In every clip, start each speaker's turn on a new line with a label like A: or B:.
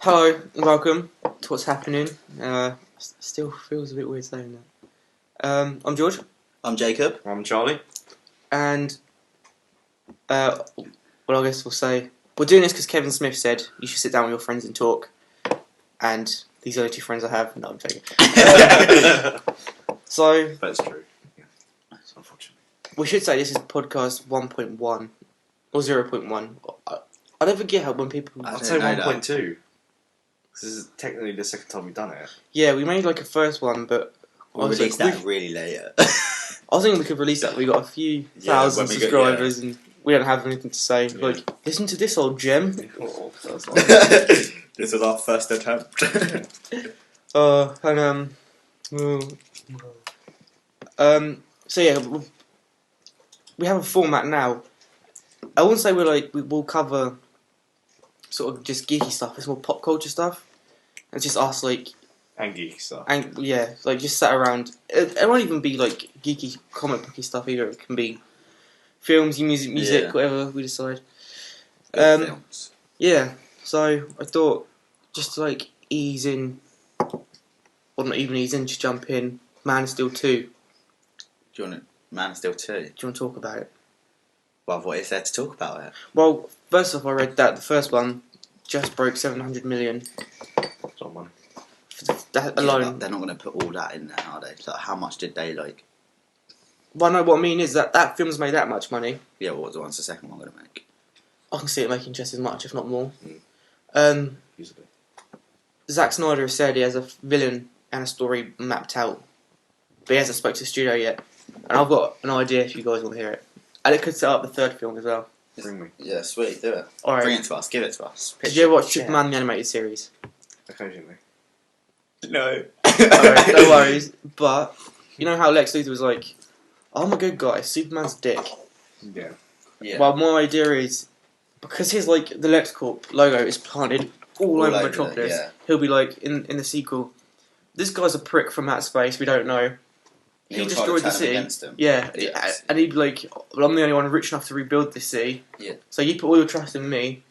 A: Hello, and welcome to What's Happening. Still feels a bit weird saying that. I'm George.
B: I'm Jacob.
C: I'm Charlie.
A: And, I guess we'll say, we're doing this because Kevin Smith said you should sit down with your friends and talk. And these are the two friends I have. No, I'm joking. So,
C: That's true. Yeah. That's unfortunate.
A: we should say this is podcast 1.1 or 0.1. I don't forget how when people...
C: I'd say 1.2. This is technically the second time we've done it.
A: Yeah, we made like a first one, but...
B: We'll release that really later.
A: I was thinking we could release that. We got a few thousand subscribers and we don't have anything to say.
C: Yeah.
A: Like, listen to this old gem.
B: This was our first attempt.
A: So yeah, we have a format now. I wouldn't say we'll cover sort of just geeky stuff. It's more pop culture stuff. It's just us
C: And geeky stuff.
A: and yeah, like just sat around. It won't even be like geeky comic booky stuff either. It can be films, music, whatever we decide.
B: Films.
A: Yeah, so I thought just to like ease in, or not even ease in, just jump in. Man of Steel 2.
B: Do you want it? Man of Steel 2?
A: Do you want to talk about it?
B: Well, what is there to talk about it?
A: Well, first off, I read that the first one just broke 700 million.
C: It's not money.
A: That
B: Yeah,
A: alone.
B: but they're not going to put all that in there, are they? Like, how much did they like?
A: Well, no, what I mean is that film's made that much money.
B: Yeah, what's the second one going to make?
A: I can see it making just as much, if not more.
C: Easily.
A: Zack Snyder has said he has a villain and a story mapped out, but he hasn't spoke to the studio yet. And I've got an idea if you guys want to hear it. And it could set up the third film as well.
C: Bring me.
B: Yeah, sweet, do it.
A: Alright.
B: Bring it to us, give it to us.
A: Did you ever watch Superman the animated series?
C: Occasionally.
B: No.
A: Alright, no worries. But you know how Lex Luthor was like, "I'm a good guy. Superman's a dick."
C: Yeah.
B: Yeah.
A: Well, my idea is because his like the LexCorp logo is planted all over Metropolis.
B: Yeah.
A: He'll be like in the sequel. This guy's a prick from that space. We don't know. He
B: He'll
A: destroyed
B: try
A: the
B: to turn
A: city.
B: him against him.
A: Yeah,
B: Yes.
A: and he'd be like, "Well, I'm the only one rich enough to rebuild this city.
B: Yeah.
A: So you put all your trust in me."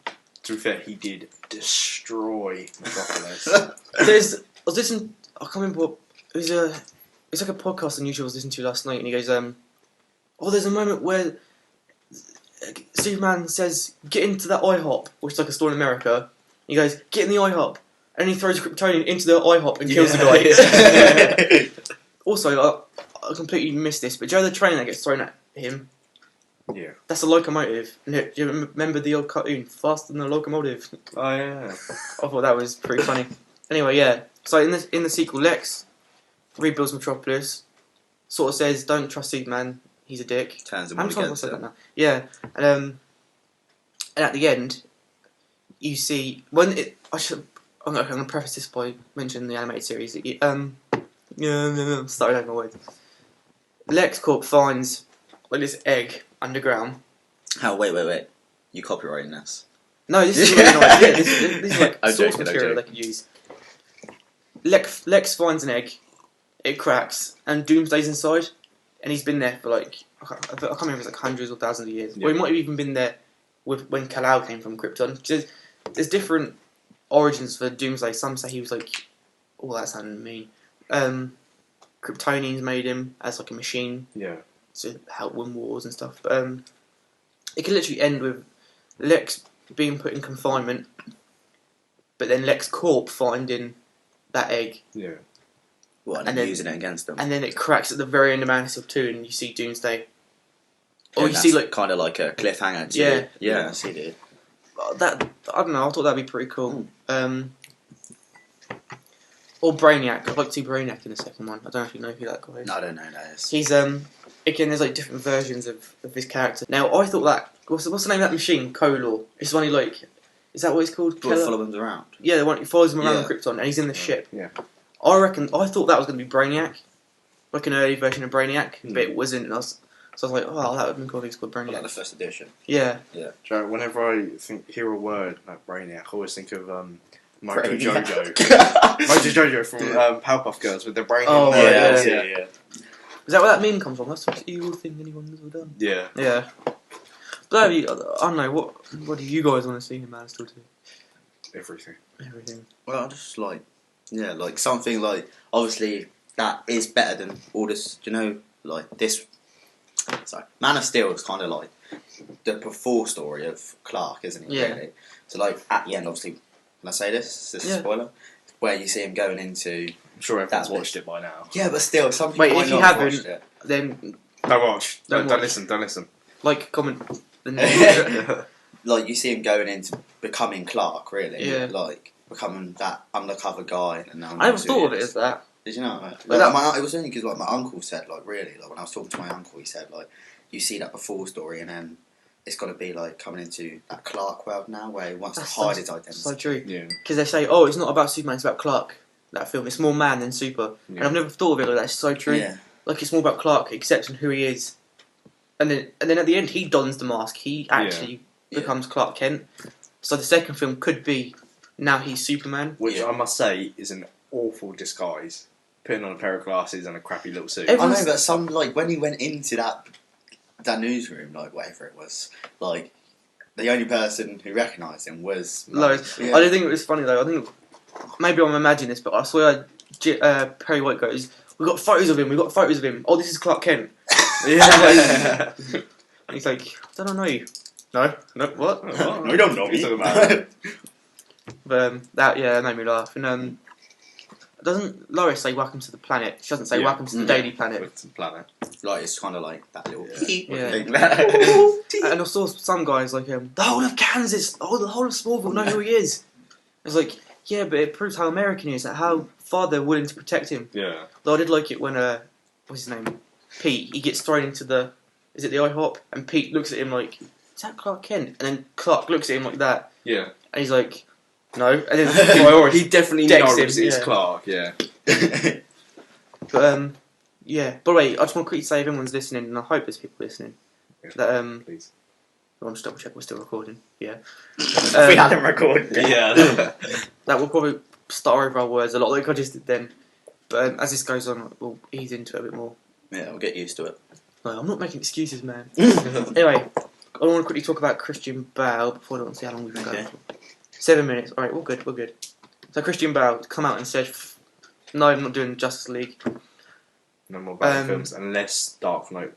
C: To be fair, he did destroy Metropolis.
A: I was listening. I can't remember what it was. It's like a podcast on YouTube I was listening to last night, and he goes, there's a moment where Superman says, "Get into that IHOP," which is like a store in America. He goes, "Get in the IHOP," and he throws Kryptonian into the IHOP and kills the guy. Also, I completely missed this, but do you know the train that gets thrown at him?
C: Yeah.
A: That's a locomotive. And do you remember the old cartoon, Faster Than a Locomotive?
C: Oh yeah.
A: I thought that was pretty funny. Anyway, yeah. So in the sequel, Lex rebuilds Metropolis. Sort of says, "Don't trust Superman. He's a dick."
B: Turns him
A: I'm
B: on
A: sorry if I
B: against
A: said that
B: him.
A: now. Yeah, and at the end, you see I'm going to preface this by mentioning the animated series. Started over my words. LexCorp finds like this egg underground.
B: How? Wait. You copywriting this?
A: No, this is really nice. Yeah, this is like
B: I'm
A: source
B: joking,
A: material they could use. Lex finds an egg, it cracks, and Doomsday's inside, and he's been there for like I can't remember if it's like hundreds or thousands of years.
C: Yeah.
A: Or he might have even been there with when Kal-El came from Krypton. There's different origins for Doomsday. Some say he was like, oh, that sounded mean. Kryptonians made him as like a machine
C: Yeah.
A: to help win wars and stuff. But it could literally end with Lex being put in confinement, but then LexCorp finding that egg,
C: Yeah.
B: What?
A: And then-
B: Using it against them?
A: and then it cracks at the very end of Man of Steel 2, and you see Doomsday. Or
B: Yeah,
A: you see like
B: kind of like a cliffhanger. To
A: Yeah.
B: it. Yeah. I see, dude.
A: that. I don't know. I thought that'd be pretty cool. Or Brainiac. I'd like to see Brainiac in the second one. I don't know if you know who that guy is.
B: No, I don't know. No, it's-
A: He's again. There's like different versions of his character. Now I thought that what's the name of that machine? Kolor. It's one he like. Is that what it's called?
B: Do you want to follow them around?
A: Yeah, the one who follows him around
B: Yeah.
A: on Krypton, and he's in the ship.
C: Yeah.
A: I thought that was going to be Brainiac, like an early version of Brainiac, but it wasn't. And so I was like, oh, that would have been cool if it's called Brainiac.
B: Like the first edition.
A: Yeah.
C: Do you know, whenever I hear a word like Brainiac, I always think of Mojo
A: Brainiac.
C: Jojo. Mojo Jojo from Powerpuff Girls with the brain.
A: Oh,
C: in there.
A: right,
C: yeah.
A: Is that where that meme comes from? That's the most evil thing anyone's ever done.
C: Yeah.
A: Yeah. But I don't know, what do you guys want to see in Man of Steel 2?
C: everything.
B: Well, I just like something like obviously that is better than all this. You know, like this. Sorry, Man of Steel is kind of like the before story of Clark, isn't it?
A: Yeah.
B: Really. So like at the end, obviously, can I say this? Is this a spoiler? Where you see him going into.
C: I'm sure everyone's watched it by now.
B: Yeah, but still, some people
A: Wait,
B: might
A: if you
B: not have
A: haven't,
B: watched it.
A: then
C: Don't watch.
A: Don't
C: Don't
A: watch.
C: listen. Don't listen.
A: like, comment.
B: Like you see him going into becoming Clark, really.
A: Yeah.
B: Like becoming that undercover guy. And now
A: I never thought of it as that.
B: Did you know? Like,
A: that-
B: it was only because like my uncle said like really like when I was talking to my uncle, he said like you see that before story and then it's got to be like coming into that Clark world now where he wants to hide his identity.
A: So true.
C: Yeah.
A: Because they say, oh, it's not about Superman, it's about Clark. That film, it's more man than super.
C: Yeah.
A: And I've never thought of it like that. It's so true.
B: Yeah.
A: Like it's more about Clark accepting who he is, and then at the end he dons the mask. He actually becomes Clark Kent. So the second film could be now he's Superman,
C: Which I must say is an awful disguise. Putting on a pair of glasses and a crappy little suit.
B: I know, but some like when he went into that newsroom, like whatever it was, like the only person who recognised him was
A: Lois.
B: Yeah.
A: I don't think it was funny though. I think maybe I'm imagining this, but I swear Perry White goes, "We got photos of him. We got photos of him. Oh, this is Clark Kent."
C: Yeah.
A: He's like, "I don't know you." No, what?
C: No,
B: you don't know
C: what are
B: me.
C: you talking about?
A: But that made me laugh. And doesn't Lois say "Welcome to the planet"? She doesn't say
C: Yeah.
A: "Welcome to the Daily Planet."
C: It's a planet.
B: Like it's kind of like that little
A: Yeah.
B: thing.
A: And I saw some guys like the whole of Kansas, the whole of Smallville know who he is. It's like, yeah, but it proves how American he is, how far they're willing to protect him.
C: Yeah.
A: Though I did like it when what's his name, Pete. He gets thrown into the IHOP, and Pete looks at him like, "Is that Clark Kent?" And then Clark looks at him like that,
C: Yeah.
A: and he's like, "No." And then
C: He definitely
A: Decks
C: knows
A: him,
C: it's
A: yeah.
C: Clark. Yeah.
A: But yeah. But wait, I just want to quickly say if anyone's listening, and I hope there's people listening.
C: Yeah.
A: That
C: Please.
A: I'll just double check we're still recording. Yeah.
B: We hadn't recorded.
C: Yeah.
A: That will probably start over our words a lot like I just did then. But as this goes on, we'll ease into it a bit more.
B: Yeah, we'll get used to it.
A: No, I'm not making excuses, man. Anyway, I want to quickly talk about Christian Bale before I don't see how long we've been going for. 7 minutes. Alright, we're good. So Christian Bale come out and said, "No, I'm not doing Justice League."
C: No more Batman films unless Dark Knight.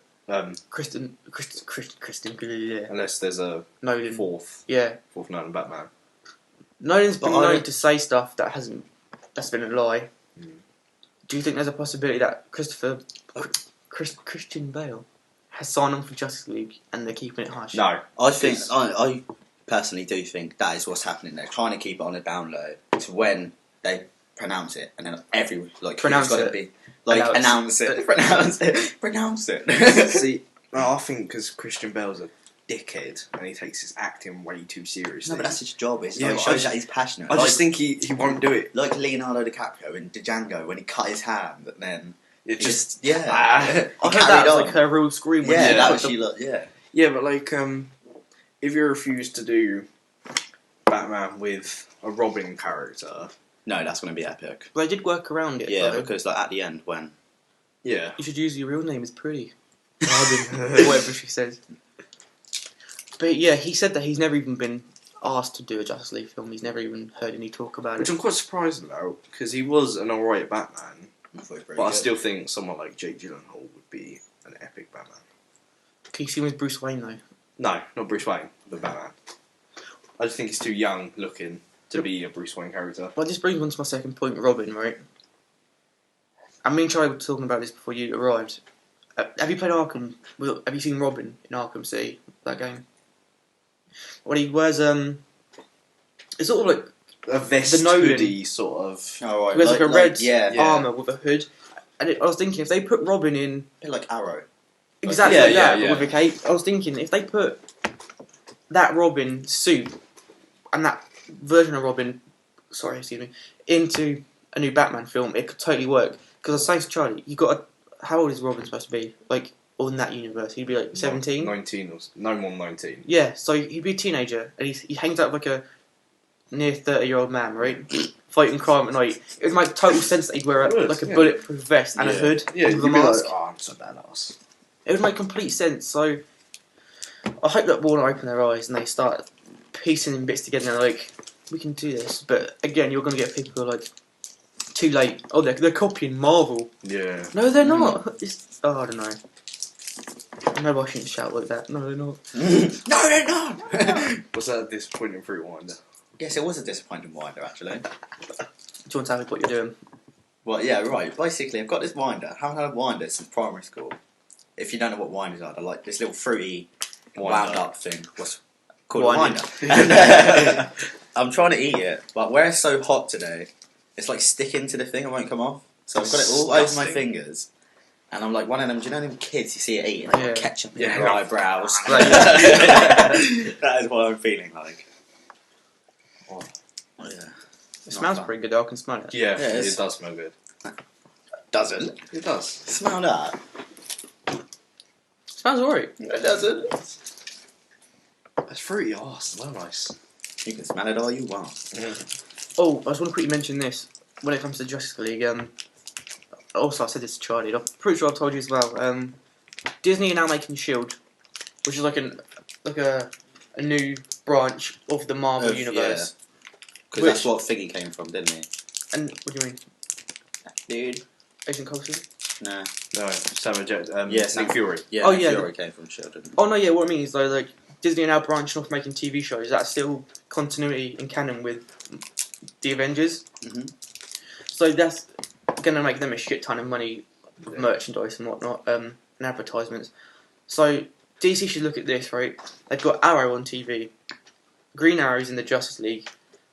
A: Kristen, yeah.
C: Unless there's a
A: Nolan.
C: fourth
A: Yeah.
C: Nolan Batman.
A: Nolan's been
B: But
A: known to say stuff that's been a lie.
C: Mm.
A: Do you think there's a possibility that Christian Bale has signed on for Justice League and they're keeping it hush?
C: No.
B: I think I personally do think that is what's happening. They're trying to keep it on a down low to when they pronounce it, and then every
A: Pronounce
B: it's got
A: it.
B: to be like
A: Announce it.
B: pronounce it.
C: See, I think because Christian Bale's a dickhead and he takes his acting way too seriously.
B: No, but that's his job. It
C: Yeah,
B: shows that he's passionate.
C: I just think he won't do it.
B: like Leonardo DiCaprio in Django when he cut his hand, and then
C: It just
B: yeah,
A: I
B: he
A: heard that
B: carried
A: was
B: on.
A: like her real scream. when
B: Yeah,
A: she
B: that
A: put
B: was
A: the-
B: she looked. Yeah,
C: yeah, but like if you refuse to do Batman with a Robin character,
B: no, that's going to be epic.
A: But they did work around it.
B: Yeah,
A: though.
B: because like at the end when
C: yeah,
A: You should use your real name. It's pretty. Whatever she says. But yeah, he said that he's never even been asked to do a Justice League film. He's never even heard any talk about
C: which
A: it.
C: I'm quite surprised about because he was an alright Batman,
B: I thought it was very
C: but I
B: good.
C: still think someone like Jake Gyllenhaal would be an epic Batman.
A: Can you see him as Bruce Wayne though?
C: No, not Bruce Wayne, but Batman. I just think he's too young looking to be a Bruce Wayne character.
A: Well, this brings me on to my second point, Robin, right? I mean, Charlie was talking about this before you arrived. Have you played Arkham? Have you seen Robin in Arkham City, that game? When he wears, it's sort of like
C: A vest
A: The Nolan.
C: hoodie sort of.
B: Oh, right.
A: he wears like a red
B: yeah,
C: Yeah.
A: armour with a hood. And I was thinking, if they put Robin in
B: a bit like Arrow.
A: exactly
C: Yeah,
A: like
C: yeah,
A: that,
C: yeah.
A: but with a cape, I was thinking, if they put that Robin suit and that version of Robin, into a new Batman film, it could totally work. Because I was saying to Charlie, how old is Robin supposed to be? Like, or in that universe, he'd be like 17?
C: 19 or no more than 19.
A: Yeah, so he'd be a teenager, and he hangs out with like a near 30-year-old man, right? Fighting crime at night. It would make total sense that he'd wear
C: It would,
A: like a
C: yeah.
A: bulletproof vest and a hood
C: Yeah,
A: with
C: you'd
A: a
C: be like,
A: mask.
C: oh, I'm so badass.
A: It would make complete sense. So I hope that Warner open their eyes and they start piecing bits together. And they're like, we can do this, but again, you're going to get people who are like, too late. Oh, they're copying Marvel.
C: Yeah.
A: No, they're not. I don't know. Maybe I shouldn't shout like that. No, they're not.
B: No, they're not.
C: Was that a disappointing fruit winder?
B: Yes, it was a disappointing winder, actually.
A: Do you want to tell me what you're doing?
B: Well, yeah, right. Basically, I've got this winder. I haven't had a winder since primary school. If you don't know what winders are, they're like this little fruity, wound up thing. What's called a winder. And, I'm trying to eat it, but where it's so hot today, it's like sticking to the thing. It won't come off. So I've got it all over my fingers. And I'm like one of them, do you know them kids you see it eating? Like ketchup in their eyebrows. That is what I'm feeling like. Oh yeah.
A: It smells pretty good though, I can smell it.
C: Yeah, it does smell good.
B: Doesn't?
C: It does.
B: Smell that.
A: It smells alright.
B: It doesn't.
C: It's fruity. Oh, it smells nice.
B: You can smell it all you want.
A: Oh, I just want to quickly mention this. When it comes to Justice League, also I said this to Charlie, I'm pretty sure I've told you as well, Disney are now making S.H.I.E.L.D., which is like a new branch of the Marvel universe.
B: Because that's what Figgy came from, didn't he?
A: And, what do you mean?
B: Dude.
A: Agent Coulson?
B: No.
C: No, Samuel Jackson.
B: Yes,
C: Nick Fury.
B: Yeah, Nick Fury came from S.H.I.E.L.D., didn't he?
A: Oh no, yeah, what I mean is though, like, Disney are now branching off making TV shows. Is that still continuity and canon with the Avengers?
B: Mm-hmm.
A: So that's going to make them a shit ton of money with merchandise and whatnot, and advertisements. So DC should look at this, right? They've got Arrow on TV. Green Arrow's in the Justice League.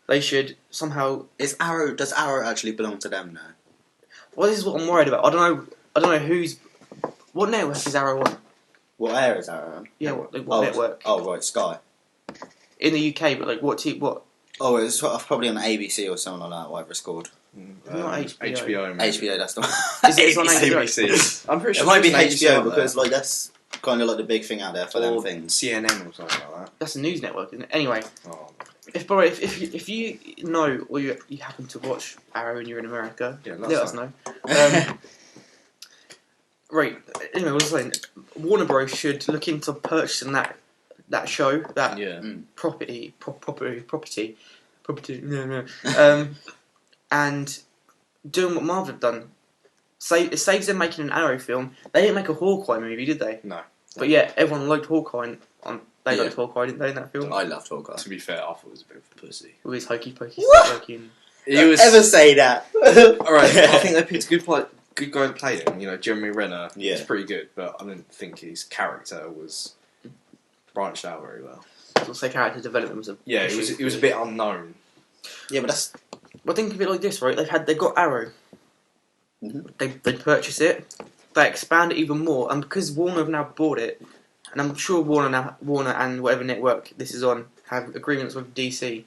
A: They should somehow...
B: Does Arrow actually belong to them now?
A: Well, this is what I'm worried about. I don't know who's... What network is Arrow on?
B: What area is Arrow on?
A: Yeah, what network?
B: Oh, right, Sky.
A: In the UK, but like what?
B: Oh, it's probably on ABC or something like that, whatever it's called.
A: Not HBO.
C: HBO. Maybe.
B: HBO, that's the one.
A: Is it on HBO?
C: ABC. I'm pretty
B: It
C: sure
B: might be
C: it's
B: HBO
C: on there.
B: because like that's kind of like the big thing out there for them
C: Or
B: things.
C: CNN or something like that.
A: That's a news network, isn't it? Anyway,
C: Oh.
A: if you know or you happen to watch Arrow and you're in America, let us know. Right. Anyway, what was I saying? Warner Bros. Should look into purchasing that show, that property. No. And doing what Marvel have done. It saves them making an Arrow film. They didn't make a Hawkeye movie, did they?
C: No.
A: But yeah, everyone liked Hawkeye. They liked Hawkeye, didn't they, in that film?
B: I loved Hawkeye.
C: To be fair, I thought it was a bit of a pussy.
A: With his hokey pokey.
B: Don't ever say that.
C: Alright, I think they picked a good guy to play him. You know, Jeremy Renner.
B: Yeah.
C: He's pretty good, but I didn't think his character was branched out very well.
A: I'll say character development was a
C: it was a bit unknown.
B: Yeah, but that's...
A: Well, think of it like this, right? They've got Arrow.
B: Mm-hmm.
A: They purchase it. They expand it even more, and because Warner have now bought it, and I'm sure Warner and whatever network this is on have agreements with DC.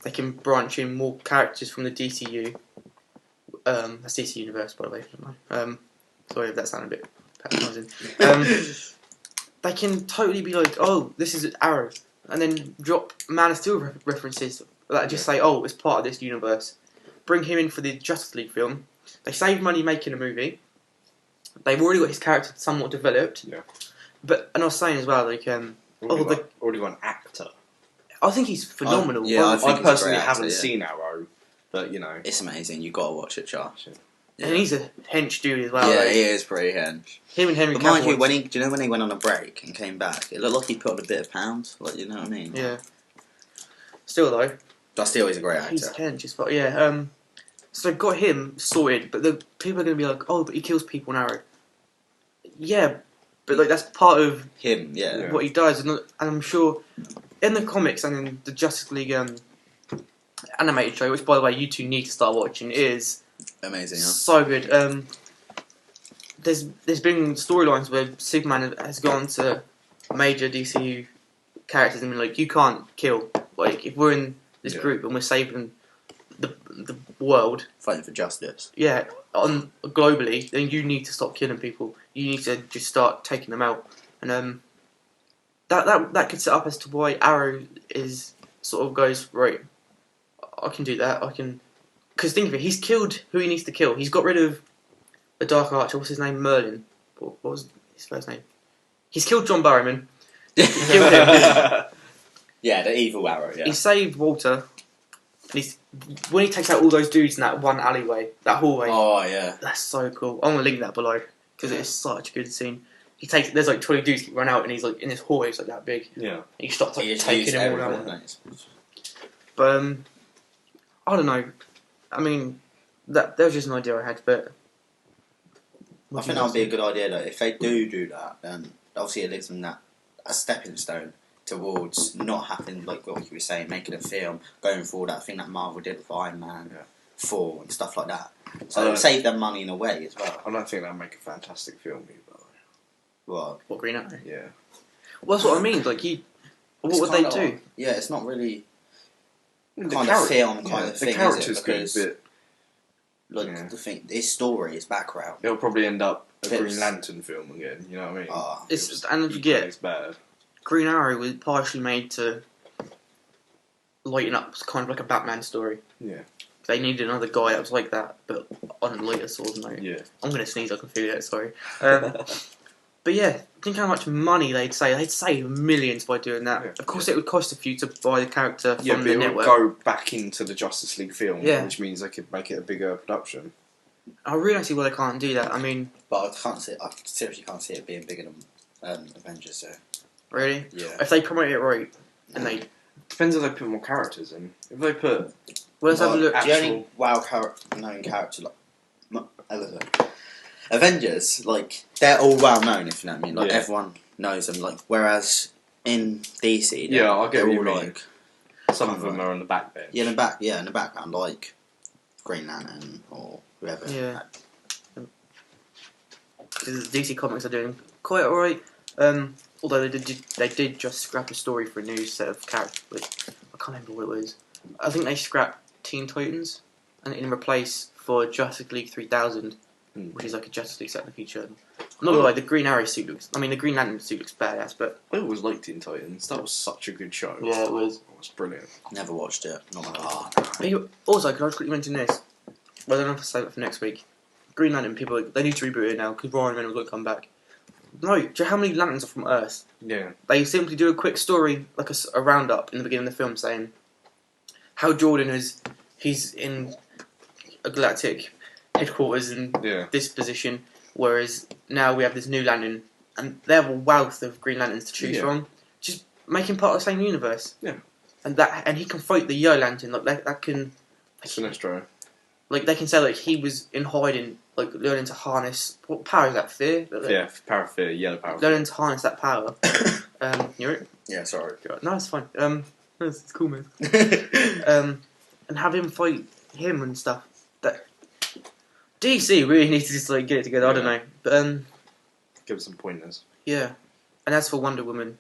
A: They can branch in more characters from the DCU. That's DC Universe, by the way. Sorry if that sounded a bit patronising. They can totally be like, oh, this is Arrow, and then drop Man of Steel references that just say, oh, it's part of this universe. Bring him in for the Justice League film. They save money making a movie. They've already got his character somewhat developed.
C: Yeah.
A: And I was saying as well, like,
C: already got an actor.
A: I think he's phenomenal.
C: I personally haven't seen Arrow, but you know,
B: it's amazing. You gotta watch it, Charles.
A: And he's a hench dude as well.
B: Yeah,
A: like,
B: he is pretty hench.
A: Him and Henry
B: But
A: Cavill.
B: mind you, do you know when he went on a break and came back, it looked like he put on a bit of pounds. Like, you know what I mean?
A: Yeah. Still though,
B: But still, he's a great actor.
A: he's hench as well. Yeah. So they've got him sorted, but the people are going to be like, oh, but he kills people in Arrow. Yeah, but like that's part of
B: Him, yeah.
A: what he does, and I'm sure in the comics and in the Justice League animated show, which by the way you two need to start watching, is
B: Amazing, huh?
A: so good. There's been storylines where Superman has gone to major DCU characters and been like, you can't kill. Like, if we're in this group and we're saving the world,
B: Fighting for justice.
A: yeah, on globally, then you need to stop killing people. You need to just start taking them out, and that could set up as to why Arrow is sort of goes right. I can do that. I can, because think of it. He's killed who he needs to kill. He's got rid of the Dark Archer. What's his name? Merlin. What was his first name? He's killed John Barrowman. He killed him.
B: Yeah, the evil Arrow, yeah.
A: He saved Walter, when he takes out all those dudes in that one alleyway, that hallway.
B: Oh yeah.
A: That's so cool. I'm gonna link that below because it is such a good scene. There's like 20 dudes run out and he's like in this hallway, it's like that big.
C: Yeah.
A: He stops like
B: He
A: taking them all
B: everyone,
A: out.
B: mate.
A: But I don't know. I mean, that was just an idea I had, but
B: I think that would be a good idea though. If they do that, then obviously it gives them a stepping stone towards not having, like what you were saying, making a film, going forward that thing that Marvel did with Iron Man 4 and stuff like that. So it'll save them money in a way as well.
C: I don't think that'd make a fantastic film either.
B: What?
A: Green Arrow?
C: Yeah.
A: Well, that's what I mean. Like, what would they do?
B: Yeah, it's not really
C: The
B: kind of film kind of
C: the
B: thing,
C: character's
B: is it?
C: good,
B: Because
C: but
B: the thing, his story, his background.
C: it'll probably end up a
B: Tips.
C: Green Lantern film again. You know what I mean?
A: And if you get
C: it's bad.
A: Green Arrow was partially made to lighten up, kind of like a Batman story.
C: Yeah.
A: They needed another guy that was like that, but on a lighter sort of note.
C: Yeah.
A: I'm gonna sneeze. I can feel it. Sorry. But yeah, think how much money they'd save. They'd save millions by doing that.
C: Yeah.
A: Of course, it would cost a few to buy the character from
C: Yeah, but
A: the
C: it would
A: network.
C: go back into the Justice League film,
A: Yeah.
C: which means they could make it a bigger production.
A: I really don't see why they can't do that. I mean,
B: But I seriously can't see it being bigger than Avengers. So
A: really,
B: yeah,
A: if they promote it right, and they
C: Depends if they put more characters in. If they put
A: let's have a look.
B: The only known character Avengers, like they're all well known, if you know what I mean. Like everyone knows them. Like whereas in DC,
C: I get
B: they're
C: what you
B: all
C: mean.
B: like
C: Some of them are on the back bench.
B: in the background, like Green Lantern or whoever.
A: Yeah. Because DC Comics are doing quite alright. Although they did just scrap a story for a new set of characters. I can't remember what it was. I think they scrapped Teen Titans and in replace for Justice League 3000, which is like a Justice League set in the future. I'm not gonna lie, the Green Arrow suit the Green Lantern suit looks badass, but
C: I always liked Teen Titans. That was such a good show.
A: yeah, it was.
C: It was brilliant.
B: Never watched it. Not gonna lie.
A: Also, can I just quickly mention this? Well, I don't know if I'll save it for next week. Green Lantern people, they need to reboot it now because Ryan Reynolds won't come back. No, do you know how many lanterns are from Earth?
C: Yeah.
A: They simply do a quick story, like a roundup in the beginning of the film, saying how Jordan he's in a galactic headquarters in this position, whereas now we have this new lantern, and they have a wealth of Green Lanterns to choose from. Just make him part of the same universe.
C: Yeah.
A: And he can fight the Yo Lantern, like that can.
C: Sinestro.
A: Like they can say like he was in hiding, like learning to harness. What power is that? Fear.
C: Yeah, power of fear, yellow power.
A: Learning to harness that power. You right?
B: Yeah, sorry.
A: No, it's fine. It's cool, man. And have him fight him and stuff. That DC really needs to just like get it together. I don't know, but
C: give some pointers.
A: Yeah. And as for Wonder Woman,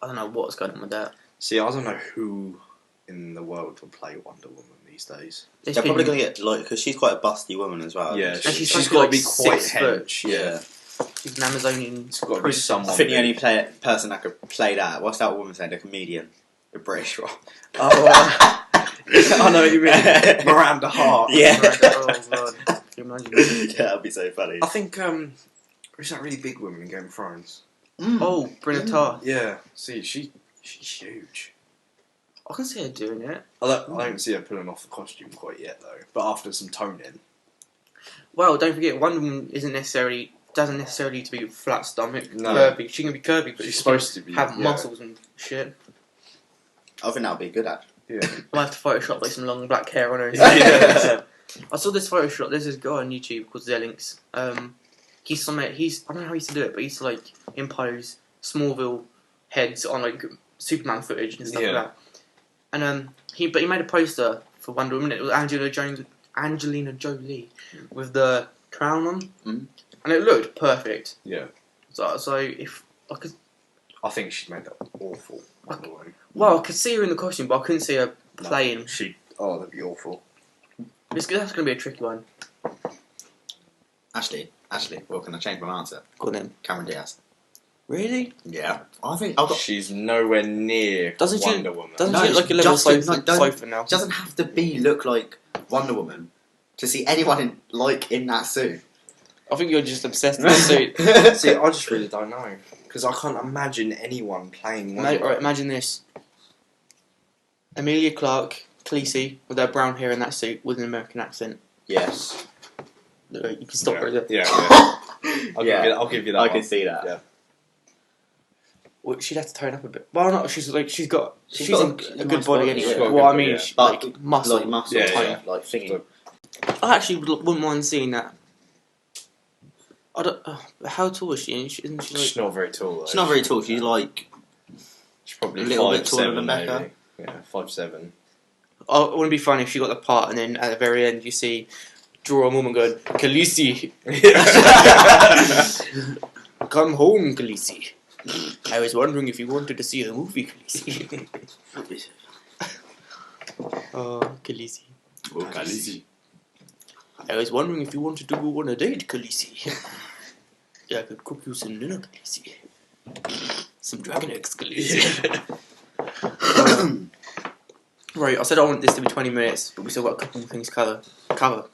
A: I don't know what's going on with that.
C: See, I don't know who in the world would play Wonder Woman these days.
B: They're probably going to get, like, because she's quite a busty woman as well.
C: Yeah,
A: and she's
C: got to
A: like
C: be quite
A: 6 foot.
C: hench. Yeah.
A: She's an Amazonian.
C: It's got to be someone.
B: I think the only person that could play that, what's that woman saying, a comedian? A British one.
C: Oh, I know what you mean. Miranda Hart.
B: Yeah.
A: Oh, God. Can you imagine?
B: Yeah, that'd be so funny.
C: I think, who's that really big woman in Game of Thrones?
A: Oh, Brenna Tarr.
C: Yeah. See, she's huge.
A: I can see her doing it.
C: I don't see her pulling off the costume quite yet, though. But after some toning.
A: Well, don't forget, Wonder Woman doesn't necessarily need to be flat stomach,
C: No.
A: curvy. She can be curvy, but
C: She's
A: she
C: supposed to be.
A: have muscles and shit.
B: I think that'd be good at.
C: Yeah.
A: I'll have to Photoshop like some long black hair on her.
C: Yeah.
A: I saw this Photoshop. There's this guy on YouTube called Zelinks. He's I don't know how he used to do it, but he used to like impose Smallville heads on like Superman footage and stuff like that. And he made a poster for Wonder Woman. It was Angelina Jolie with the crown on, and it looked perfect.
C: Yeah.
A: So if I could,
C: I think she'd make that awful. Wonder Woman.
A: well, I could see her in the costume, but I couldn't see her playing.
C: That'd be awful.
A: That's going to be a tricky one.
B: Ashley, well, can I change my answer?
A: Go on then.
B: Cameron Diaz.
A: Really?
B: Yeah. I think
C: She's nowhere near Wonder Woman.
A: Doesn't
B: No,
A: she look like a little sofa now?
B: doesn't have to look like Wonder Woman to see anyone in that suit.
A: I think you're just obsessed with the suit.
C: See, I just really don't know. Because I can't imagine anyone playing Wonder Woman.
A: Imagine this. Emilia Clarke Khaleesi with her brown hair in that suit with an American accent.
B: Yes.
A: You can stop right there.
C: Yeah. I'll give you that.
B: I can see that.
C: Yeah.
A: Well, she'd have to tone up a bit. Well, not. She's got a good
B: nice
A: body
B: body,
A: anyway.
B: yeah.
A: Well, I mean,
B: But
A: like muscle.
B: like muscle,
C: Yeah,
B: tone,
C: yeah.
B: like thingy.
A: I actually wouldn't mind seeing that. I don't. How tall is she? Isn't she like?
C: She's not very tall. Though.
B: She's not very tall. She's like
C: She's probably
B: a little bit
C: 5'7",
B: taller than Becca.
C: maybe. Yeah, 5'7".
A: Oh, it wouldn't be funny if she got the part and then at the very end you see draw a woman going, Khaleesi, come home, Khaleesi. I was wondering if you wanted to see the movie, Khaleesi. Oh, Khaleesi.
B: Oh, Khaleesi.
A: I was wondering if you wanted to go on a date, Khaleesi. Yeah, I could cook you some dinner, Khaleesi. Some dragon eggs, Khaleesi. Right, I said I want this to be 20 minutes, but we still got a couple more things to cover.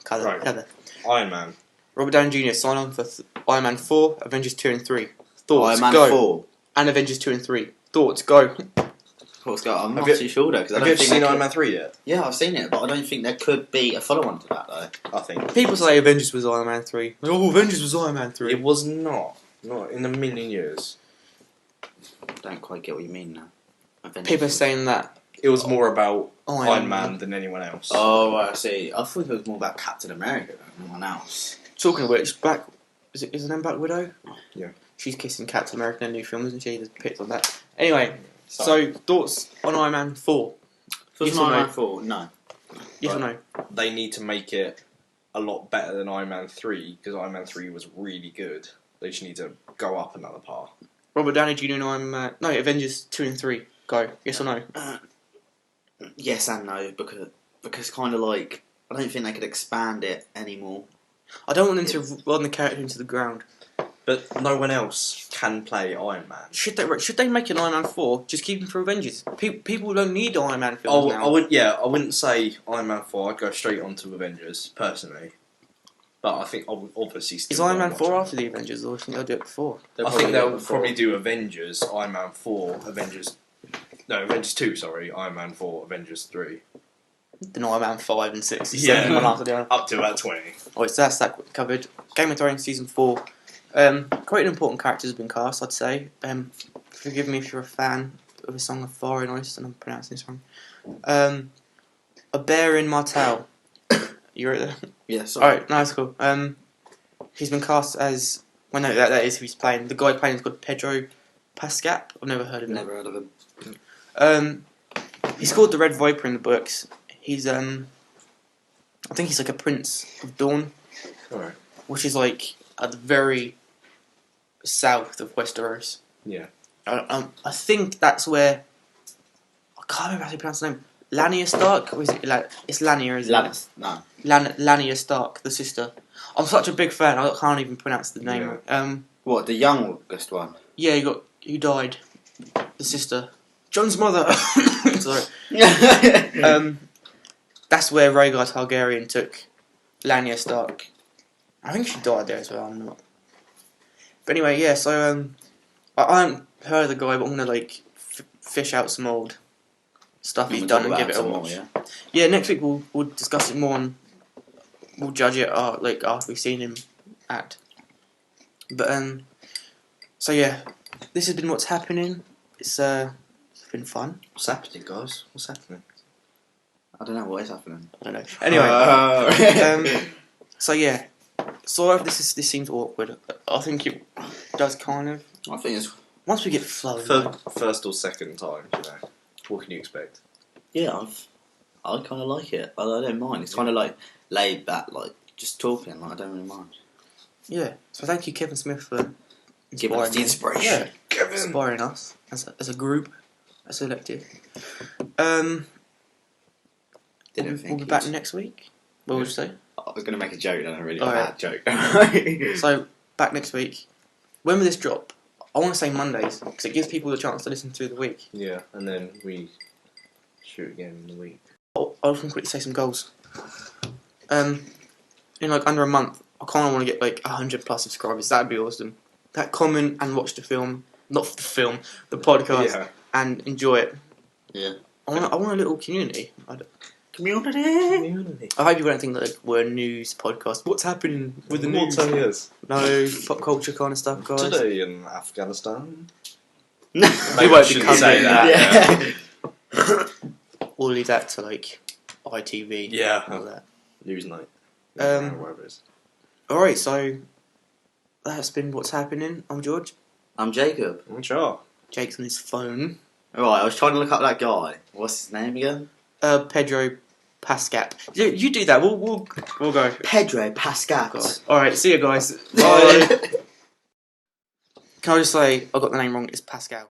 C: Right. Iron Man.
A: Robert Downey Jr. sign on for Iron Man 4, Avengers 2 and 3. Thoughts,
B: Iron Man
A: go.
B: 4.
A: And Avengers 2 and 3. Thoughts, go.
B: Thoughts, go. I'm
C: Have
B: not
C: you-
B: too sure though. Because
C: Have you ever seen Iron Man 3 yet?
B: Yeah, I've seen it, but I don't think there could be a follow-on to that though.
C: I think.
A: People say Avengers was Iron Man 3. Oh, Avengers was Iron Man 3.
C: It was not. Not in a million years.
B: I don't quite get what you mean now. Avengers
A: People are
B: was-
A: saying that
C: It was more about
A: Iron
C: Iron Man than anyone else.
B: Oh, I see. I thought it was more about Captain America than anyone else.
A: Talking of which, is her name Black Widow?
C: Yeah.
A: She's kissing Captain America in a new film, isn't she? There's picked on that. Anyway,
C: So,
A: so thoughts on Iron Man 4?
B: First
A: Yes or
B: Iron
A: no?
B: Man 4, no.
A: Yes or no?
C: they need to make it a lot better than Iron Man 3 because Iron Man 3 was really good. They just need to go up another par.
A: Robert Downey Jr. and Iron Man... No, Avengers 2 and 3. Go. Yes or no?
B: Yes and no, because kind of like I don't think they could expand it anymore.
A: I don't want them to run the character into the ground.
C: But no one else can play Iron Man.
A: Should they make an Iron Man 4? Just keep him for Avengers. People don't need Iron Man films now.
C: I wouldn't say Iron Man 4. I'd go straight on to Avengers, personally. But I think I would obviously still...
A: Is Iron Man
C: watch
A: 4
C: it.
A: after the Avengers, or do you think they'll do it before?
C: I think they'll probably do Avengers, Iron Man 4, Avengers 2, sorry, Iron Man 4, Avengers 3.
A: Then Iron Man 5 and 6.
C: Yeah.
A: One after the other.
C: Up to about 20.
A: Alright, so that's that covered. Game of Thrones Season 4. Quite an important characters have been cast, I'd say. Forgive me if you're a fan of a Song of Fire and Ice, and I'm pronouncing this wrong. A Bear in Martell. You right there?
B: Yeah, sorry.
A: Alright, no, that's cool. He's been cast as... Well, no, that is who he's playing. The guy playing is called Pedro Pascal. I've never heard of him.
B: Never heard of him.
A: He's called the Red Viper in the books. He's I think he's like a Prince of Dawn,
C: Alright.
A: which is like at the very south of Westeros.
C: Yeah.
A: I think that's where I can't remember how to pronounce the name. Lania Stark, or is it it's Lania, isn't it?
B: No.
A: Lania Stark, the sister. I'm such a big fan. I can't even pronounce the name.
C: Yeah.
B: What, the youngest one?
A: Yeah, you died. The sister, Jon's mother. Sorry. That's where Rhaegar Targaryen took Lania Stark. I think she died there as well. I'm not. But anyway, yeah. So I haven't heard of the guy, but I'm gonna like fish out some old stuff he's done and give it a watch. Yeah, next week we'll discuss it more and we'll judge it like after we've seen him act. But so yeah, this has been What's Happening. It's been fun.
C: What's happening, guys? What's happening?
B: I don't know what is happening.
A: I don't know. Anyway, so yeah, sorry if this seems awkward. I think it does kind of.
B: I think it's
A: Once we get flowing.
C: First or second time, you know. What can you expect?
B: yeah. I kind of like it. I don't mind. It's kind of like laid back, like just talking. Like I don't really mind.
A: Yeah. So thank you, Kevin Smith, for
B: Giving us the
A: me.
B: inspiration.
A: Yeah,
C: Kevin!
A: inspiring us as a group, as a collective.
B: Didn't
A: We'll be back next week. What would you say?
B: I was going to make a joke, and a really
A: Alright.
B: bad joke.
A: So back next week. When will this drop? I want to say Mondays because it gives people the chance to listen through the week.
C: Yeah, and then we shoot again in the week.
A: I'll just quickly say some goals. In like under a month, I kind of want to get like 100 plus subscribers. That'd be awesome. That comment and watch the film, not the film, the podcast,
C: Yeah.
A: and enjoy it.
B: Yeah.
A: I want a little community.
B: Community.
A: I hope people don't think that we're a news podcast. What's happening with the news?
C: Yes.
A: No, pop culture kind of stuff, guys.
C: Today in Afghanistan.
A: We won't be
C: shouldn't say
A: covering
C: that.
B: Yeah.
A: We'll leave that to like ITV.
C: Yeah.
A: And all that.
C: News night. Whatever it is.
A: Alright, so that's been What's Happening. I'm George.
B: I'm Jacob.
C: Sure.
A: Jake's on his phone.
B: Alright, I was trying to look up that guy. What's his name again?
A: Pedro Pascal. You do that. We'll go.
B: Pedro Pascal.
A: Alright, see you guys. Bye. Can I just say I got the name wrong? It's Pascal.